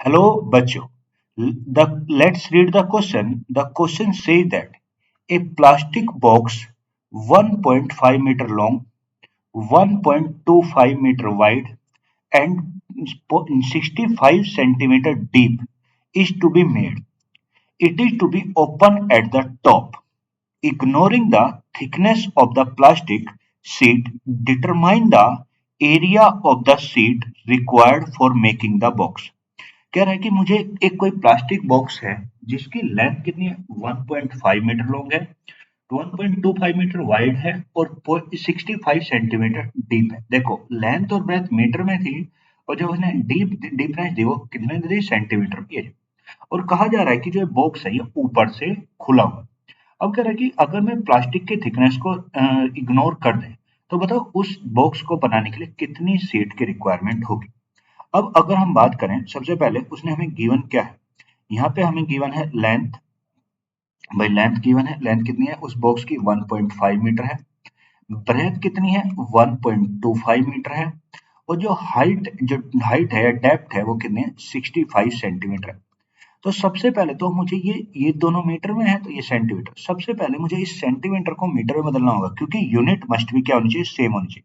Hello, Bacho. Let's read the question. The question says that a plastic box 1.5 meter long, 1.25 meter wide, and 65 centimeter deep is to be made. It is to be open at the top. Ignoring the thickness of the plastic sheet, determine the area of the sheet required for making the box. कह रहा है कि मुझे एक कोई plastic box है जिसकी length कितनी है 1.5 मीटर लॉन्ग है, 1.25 मीटर वाइड है और 65 सेंटीमीटर डीप है। देखो लेंथ और ब्रेथ मीटर में थी और जो उसने डीपनेस दी वो कितने दी सेंटीमीटर की है। और कहा जा रहा है कि जो बॉक्स है ये ऊपर से खुला हुआ। अब कह रहा है कि अगर मैं प्लास्टिक के थिकनेस को इग्नोर कर दें तो बताओ उस बॉक्स को बनाने के लिए कितनी शीट की रिक्वायरमेंट होगी। अब अगर हम बात करें सबसे पहले उसने हमें गिवन क्या है, यहाँ पे हमें गिवन है लेंथ। भाई लेंथ गिवन है, लेंथ कितनी है उस बॉक्स की 1.5 मीटर है। ब्रेथ कितनी है 1.25 मीटर है। और जो हाइट है या डेप्थ है वो कितनी है 65 सेंटीमीटर है। तो सबसे पहले तो मुझे ये दोनों मीटर में है तो ये सेंटीमीटर, सबसे पहले मुझे इस सेंटीमीटर को मीटर में बदलना होगा क्योंकि यूनिट मस्ट भी क्या होनी चाहिए सेम होनी चाहिए।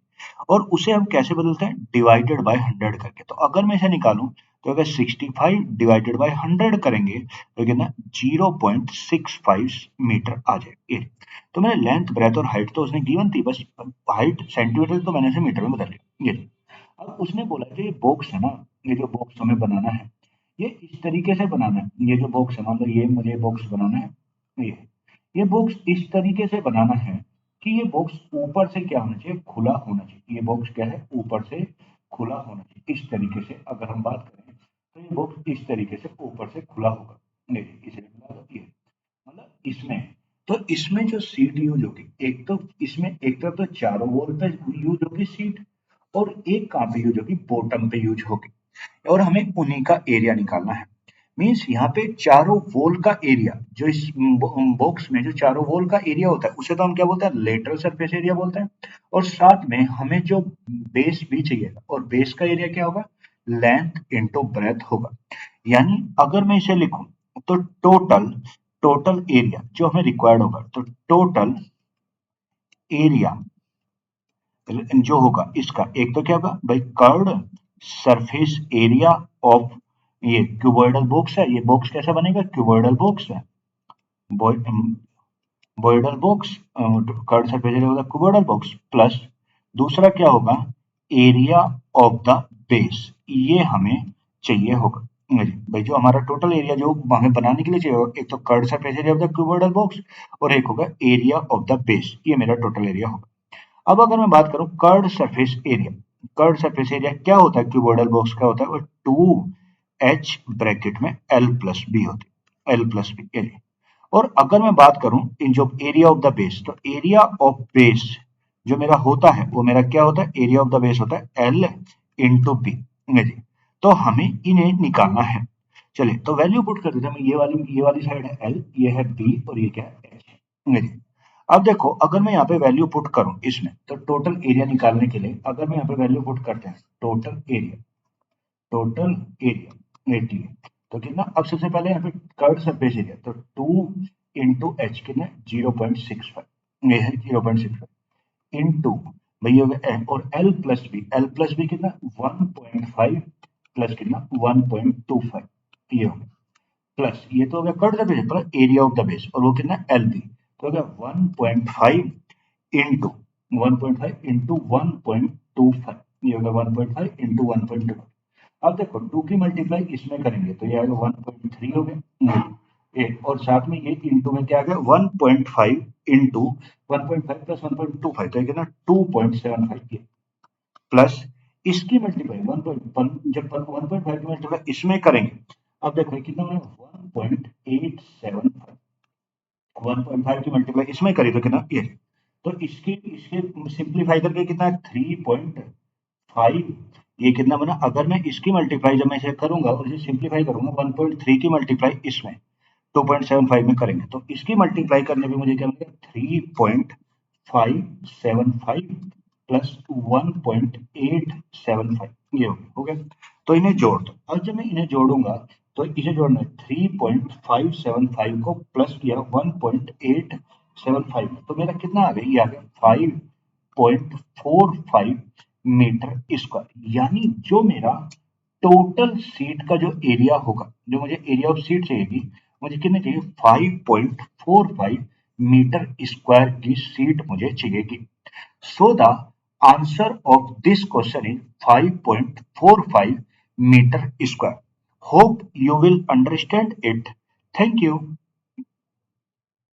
और उसे हम कैसे बदलते हैं डिवाइडेड बाय 100 करके। तो अगर मैं इसे निकालूं तो अगर 65 डिवाइडेड बाय 100 करेंगे तो कितना 0.65 मीटर आ जाए। तो मैंने लेंथ ब्रेथ और हाइट तो उसने गिवन थी, बस हाइट सेंटीमीटर तो मैंने इसे मीटर में बदल लिया। ये अब उसने बोला जो ये बॉक्स है ना, ये जो बॉक्स हमें बनाना है ये इस तरीके से बनाना है। ये जो बॉक्स है मान लो ये मुझे बॉक्स बनाना है, ये बॉक्स इस तरीके से बनाना है कि ये बॉक्स ऊपर से क्या होना चाहिए खुला होना चाहिए। ये बॉक्स क्या है ऊपर से खुला होना चाहिए। इस तरीके से अगर हम बात करें तो ये बॉक्स इस तरीके से ऊपर से खुला होगा। देखिए इसे बना दो, ये मतलब इसमें, तो इसमें जो सीट यूज होगी एक तो इसमें एक तरफ तो चारों वॉल पे यूज होगी सीट और एक कहाँ पे यूज होगी बॉटम पे यूज होगी। और हमें उन्हीं का एरिया निकालना है। मीन्स यहाँ पे चारों वॉल का एरिया जो इस बॉक्स में जो चारों वॉल का एरिया होता है उसे तो हम क्या बोलते हैं लेटरल सरफेस एरिया बोलते हैं। और साथ में हमें जो बेस भी चाहिए और बेस का एरिया क्या होगा लेंथ इंटू ब्रेथ होगा। यानी अगर मैं इसे लिखूं तो टोटल टोटल एरिया जो हमें रिक्वायर्ड होगा तो टोटल एरिया जो होगा इसका एक तो क्या होगा भाई कर्व्ड सरफेस एरिया ऑफ ये क्यूबॉइडल बॉक्स है। ये बॉक्स कैसा बनेगा क्यूबॉइडल बॉक्स है, बॉइडल बॉक्स कर्व्ड सरफेस एरिया होगा क्यूबॉइडल बॉक्स प्लस दूसरा क्या होगा एरिया ऑफ द बेस, ये हमें चाहिए होगा। भाई जो हमारा टोटल एरिया जो हमें बनाने के लिए चाहिए होगा एक तो curved surface area of the cuboidal box और एक होगा एरिया ऑफ द बेस, ये मेरा टोटल एरिया होगा। अब अगर मैं बात करूं curved surface area, curved surface area क्या होता है क्यूबॉइडल बॉक्स का होता है वो 2h ब्रैकेट में l प्लस बी होती है, l प्लस बी एरिया। और अगर मैं बात करूं इन जो एरिया ऑफ द बेस तो एरिया ऑफ बेस जो मेरा होता है वो मेरा क्या होता है एरिया ऑफ द बेस होता है l इंटू बी। तो हमें इन्हें निकालना है। चलिए तो वैल्यू पुट कर देते हैं। ये वाली साइड है l, ये है b और ये क्या है h। अब देखो अगर मैं यहाँ पे वैल्यू पुट करूं इसमें तो टोटल एरिया निकालने के लिए अगर मैं यहाँ पे वैल्यू पुट करते हैं टोटल एरिया 80 है तो कितना। अब सबसे पहले यहाँ पे कर्व सरफेस एरिया तो 2 इंटू एच कितना 0.65, ये है 0.65 इंटू भैया हो गया और एल प्लस बी कितना 1.5 प्लस कितना 1.25, ये हो गया प्लस ये तो हो गया curve surface plus area of the base और वो कितना एल बी तो हो गया 1.5 इंटू 1.5 ये होगा 1.5 इंटू 1.2। अब देखो 2 की मल्टीप्लाई इसमें करेंगे तो ये आएगा 1.3 हो गया और साथ में ये इंटू में क्या आ गया 1.5 इंटू 1.5 प्लस 1.25 तो ये कितना 2.75 ये प्लस इसकी मल्टीप्लाई 1.1 जब 1.5 की मल्टीप्लाई इसमें करेंगे। अब देखो ये कितना हो गया 1.875, 1.5 की मल्टीप्लाई इसमें करी तो कितना ये तो इसके इसके सिंप्लीफाई करके कितना 3.5 ये कितना बना। अगर मैं इसकी मल्टीप्लाई जब मैं इसे करूंगा और इसे सिंप्लीफाई करूंगा 1.3 की मल्टीप्लाई इसमें 2.75 में करेंगे तो इसकी मल्टीप्लाई करने पे मुझे क्या मिलेगा 3.575 प्लस 1.875 ये हो गया। तो इन्हें जोड़ दो। अब जब मैं इन्हें जोड़ूंगा तो इसे जोड़ना 3.575 को प्लस किया 1.875 तो मेरा कितना आ गया, ये आ गया 5.45 मीटर स्क्वायर। यानी जो मेरा टोटल सीट का जो एरिया होगा, जो मुझे एरिया ऑफ सीट चाहिएगी, मुझे कितनी चाहिए 5.45 मीटर स्क्वायर की सीट मुझे चाहिएगी। So the answer of this question is 5.45 meter square. Hope you will understand it. Thank you.